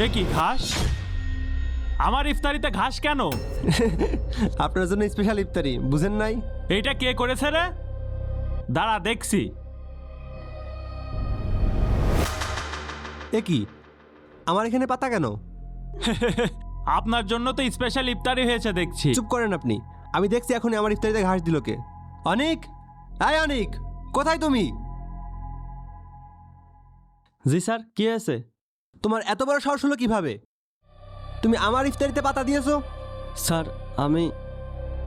এ কি ঘাস? আমার ইফতারিতে ঘাস কেন? আপনার জন্য স্পেশাল ইফতারি, বুঝেন নাই? এইটা কে করেছে রে? দাঁড়া দেখছি। এ কি, আমার এখানে পাতা কেন? আপনার জন্য তো স্পেশাল ইফতারি হয়েছে দেখছি। চুপ করেন আপনি। আমি দেখছি এখনই আমার ইফতারিতে ঘাস দিল কে। অনিক, আয় অনিক, কোথায় তুমি? জি স্যার, কি হয়েছে? তোমার এত বড় সাহস হলো কিভাবে? তুমি আমার ইফতারিতে পাতা দিয়েছো? স্যার আমি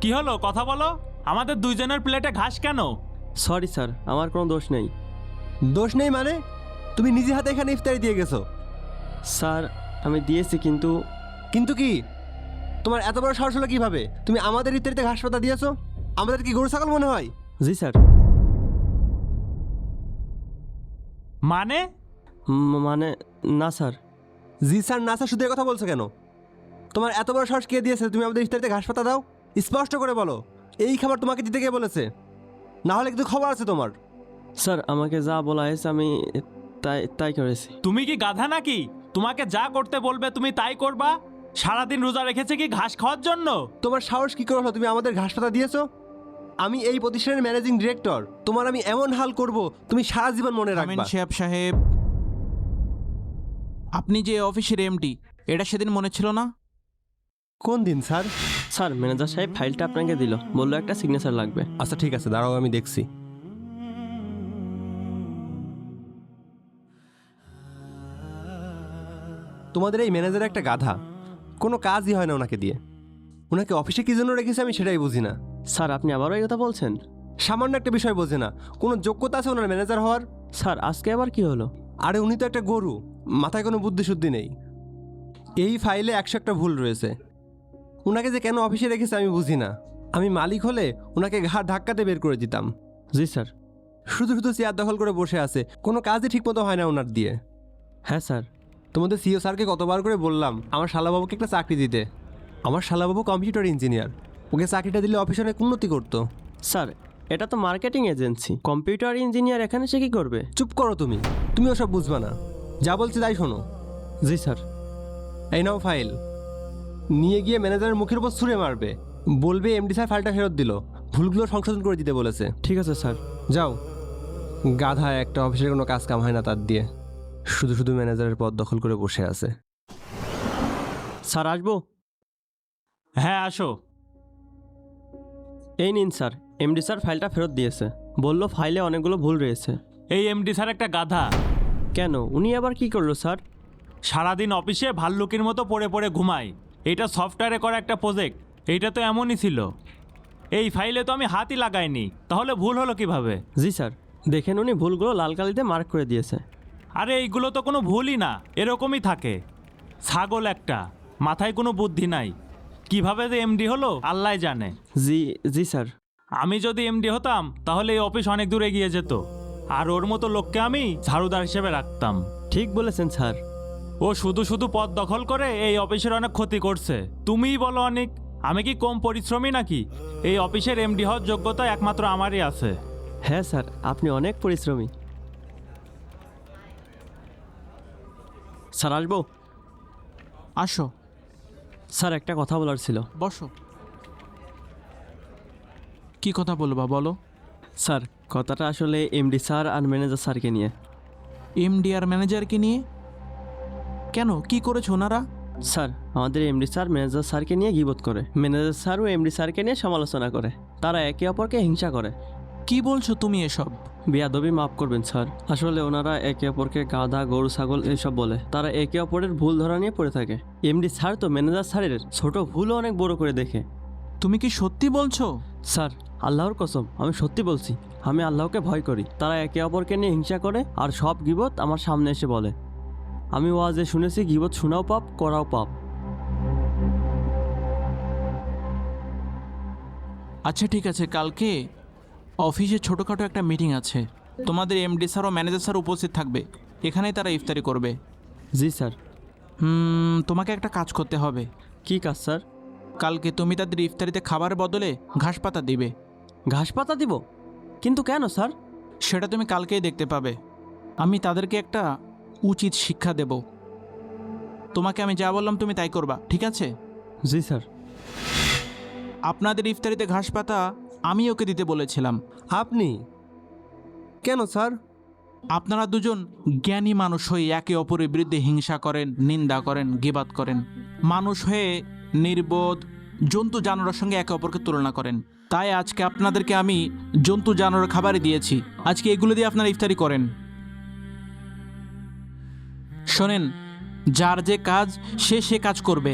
কি হলো, কথা বলো। আমাদের দুইজনের প্লেটে ঘাস কেন? সরি স্যার, আমার কোনো দোষ নেই। দোষ নেই মানে? তুমি নিজে হাতে এখানে ইফতারি দিয়ে গেছো। স্যার আমি দিয়েছি, কিন্তু কিন্তু কি? তোমার এত বড় সাহস হলো কিভাবে? তুমি আমাদের ইফতারিতে ঘাস পাতা দিয়েছো? আমাদের কি গরু ছাগল মনে হয়? জি স্যার। মানে? মানে না স্যার। জি স্যার না স্যার শুধু কথা বলছো কেন? তোমার এত বড় সাহস কে দিয়েছে তুমি আমাদের ইফতারিতে ঘাস পাতা দাও? স্পষ্ট করে বলো, এই খাবার তোমাকে দিতে কে বলেছে? না হলে কিন্তু খবর আছে তোমার। স্যার আমাকে যা বলা হয়েছে আমি তাই তাই করেছি। তুমি কি গাধা নাকি? তোমাকে যা করতে বলবে তুমি তাই করবা? সারাদিন রোজা রেখেছে কি ঘাস খাওয়ার জন্য? তোমার সাহস কি করে হলো তুমি আমাদের ঘাস পাতা দিয়েছো? আমি এই প্রতিষ্ঠানের ম্যানেজিং ডিরেক্টর। তোমার আমি এমন হাল করব তুমি সারা জীবন মনে রাখবা। শিহাব সাহেব, আপনি যে অফিসের এমডি, এটা সেদিন মনে ছিল না? কোন দিন স্যার? স্যার ম্যানেজার সাহেব ফাইলটা আপনাকে দিল, বললো একটা সিগনেচার লাগবে। আচ্ছা ঠিক আছে, দাঁড়াও আমি দেখছি। তোমাদের এই ম্যানেজার একটা গাধা, কোনো কাজই হয় না ওনাকে দিয়ে। ওনাকে অফিসে কি জন্য রেখেছে আমি সেটাই বুঝি না। স্যার আপনি আবারও এই কথা বলছেন? সামান্য একটা বিষয় বোঝে না। কোনো যোগ্যতা আছে ওনার ম্যানেজার হওয়ার? স্যার আজকে আবার কি হলো? আরে উনি তো একটা গরু, মাথায় কোনো বুদ্ধি শুদ্ধি নেই। এই ফাইলে 101টা ভুল রয়েছে। ওনাকে যে কেন অফিসে রেখেছে আমি বুঝি না। আমি মালিক হলে ওনাকে ঘাড় ধাক্কাতে বের করে দিতাম। জি স্যার। শুধু শুধু চেয়ার দখল করে বসে আছে, কোনো কাজই ঠিকমতো হয় না ওনার দিয়ে। হ্যাঁ স্যার। তোমাদের সিও স্যারকে কতবার করে বললাম আমার শালাবাবুকে একটা চাকরি দিতে। আমার শালাবাবু কম্পিউটার ইঞ্জিনিয়ার, ওকে চাকরিটা দিলে অফিসে অনেক উন্নতি করতো। স্যার এটা তো মার্কেটিং এজেন্সি, কম্পিউটার ইঞ্জিনিয়ার এখানে সে কি করবে? চুপ করো তুমি, তুমি ওসব বুঝবা না। যা বলছি তাই শোনো। জি স্যার। এই নাও ফাইল, নিয়ে গিয়ে ম্যানেজারের মুখের উপর ছুঁড়ে মারবে, বলবে এমডি স্যার ফাইলটা ফেরত দিল, ভুলগুলো সংশোধন করে দিতে বলেছে। ঠিক আছে স্যার। যাও। গাধা একটা, অফিসের কোনো কাজ কাম হয় না তার দিয়ে, শুধু শুধু ম্যানেজারের পদ দখল করে বসে আছে। স্যার আসবো? হ্যাঁ আসো। এই নিন স্যার, এমডি স্যার ফাইলটা ফেরত দিয়েছে, বললো ফাইলে অনেকগুলো ভুল রয়েছে। এই এমডি স্যার একটা গাধা। কেন, উনি আবার কি করলো স্যার? সারাদিন অফিসে ভাল্লুকির মতো পড়ে পড়ে ঘুমায়। এটা সফটওয়্যারে করা একটা প্রজেক্ট, এইটা তো এমনই ছিল। এই ফাইলে তো আমি হাতই লাগাইনি, তাহলে ভুল হলো কিভাবে? জি স্যার, দেখেন উনি ভুলগুলো লাল কালিতে মার্ক করে দিয়েছে। আরে এইগুলো তো কোনো ভুলই না, এরকমই থাকে। ছাগল একটা, মাথায় কোনো বুদ্ধি নাই। কিভাবে যে এমডি হলো আল্লাহ জানে। জি জি স্যার। আমি যদি এমডি হতাম তাহলে এই অফিস অনেক দূর এগিয়ে যেত, আর ওর মতো লোককে আমি ঝাড়ুদার হিসেবে রাখতাম। ঠিক বলেছেন স্যার। ও শুধু শুধু পদ দখল করে এই অফিসের অনেক ক্ষতি করছে। তুমিই বলো অনেক, আমি কি কম পরিশ্রমী নাকি? এই অফিসের এমডি হওয়ার যোগ্যতা একমাত্র আমারই আছে। হ্যাঁ স্যার, আপনি অনেক পরিশ্রমী। স্যার আসবো? আসো, স্যার একটা কথা বলার ছিল। বসো। কি কথা বলবা বলো? স্যার কথাটা আসলে এমডি স্যার আর ম্যানেজার স্যারকে নিয়ে। এমডি আর ম্যানেজারকে নিয়ে? কেন, কি করেছো ওনারা? স্যার আমাদের এমডি স্যার ম্যানেজার স্যারকে নিয়ে গিবত করে, ম্যানেজার স্যার ও এমডি স্যারকে নিয়ে সমালোচনা করে, তারা একে অপরকে হিংসা করে। কি বলছো তুমি এসব? বেয়াদবি মাফ করবেন স্যার, আসলে ওনারা একে অপরকে গাধা গরু ছাগল এইসব বলে, তারা একে অপরের ভুল ধরা নিয়ে পড়ে থাকে। এমডি স্যার তো ম্যানেজার স্যারের ছোট ভুলও অনেক বড় করে দেখে। তুমি কি সত্যি বলছো? স্যার আল্লাহর কসম, আমি সত্যি বলছি, আমি আল্লাহকে ভয় করি। তারা একে অপরকে নিয়ে হিংসা করে আর সব গিবত আমার সামনে এসে বলে। আমি ওয়াজে শুনেছি গিবত শোনাও পাপ, করাও পাপ। আচ্ছা ঠিক আছে, কালকে অফিসে ছোটোখাটো একটা মিটিং আছে, তোমাদের এমডি স্যার ও ম্যানেজার স্যার উপস্থিত থাকবে, এখানেই তারা ইফতারি করবে। জি স্যার। তোমাকে একটা কাজ করতে হবে। কি কাজ স্যার? কালকে তুমি তাদের ইফতারিতে খাবারের বদলে ঘাস পাতা দিবে। ঘাস পাতা দিব? কিন্তু কেন স্যার? সেটা তুমি কালকেই দেখতে পাবে। আমি তাদেরকে একটা উচিত শিক্ষা দেব। তোমাকে আমি যা বললাম তুমি তাই করবা, ঠিক আছে? জি স্যার। আপনাদের ইফতারিতে ঘাস পাতা আমি ওকে দিতে বলেছিলাম। আপনি কেন স্যার? আপনারা দুজন জ্ঞানী মানুষ হয়ে একে অপরের বিরুদ্ধে হিংসা করেন, নিন্দা করেন, গিবাত করেন। মানুষ হয়ে নির্বোধ জন্তু জানোয়ারের সঙ্গে একে অপরকে তুলনা করেন। তাই আজকে আপনাদেরকে আমি জন্তু জানোয়ারের খাবারই দিয়েছি। আজকে এগুলো দিয়ে আপনারা ইফতারি করেন। শোনেন, যার যে কাজ সে কাজ করবে।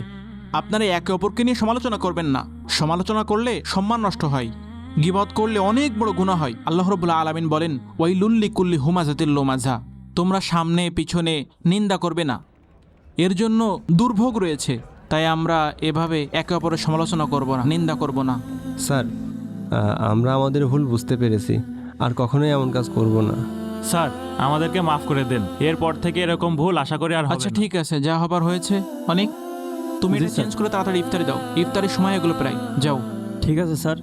আপনারা একে অপরকে নিয়ে সমালোচনা করবেন না। সমালোচনা করলে সম্মান নষ্ট হয়, গীবত করলে অনেক বড় গুনাহ হয়। আল্লাহ রাব্বুল আলামিন বলেন, ওয়াইলুল লিকুল্লি হুমাযাতিল লুমাযা, তোমরা সামনে পিছনে নিন্দা করবে না, এর জন্য দুর্ভোগ রয়েছে। তাই আমরা এভাবে একে অপরের সমালোচনা করব না, নিন্দা করব না। স্যার, আমরা আমাদের ভুল বুঝতে পেরেছি, আর কখনোই এমন কাজ করব না। স্যার, আমাদেরকে মাফ করে দেন। এরপর থেকে এরকম ভুল আশা করি আর হবে আচ্ছা না। ঠিক আছে, যা হবার হয়েছে অনেক। তুমি জি, এটা স্যার। চেঞ্জ করে তাড়াতাড়ি ইফতারি দাও। ইফতারির সময় এগুলো প্রায় যাও। ঠিক আছে স্যার।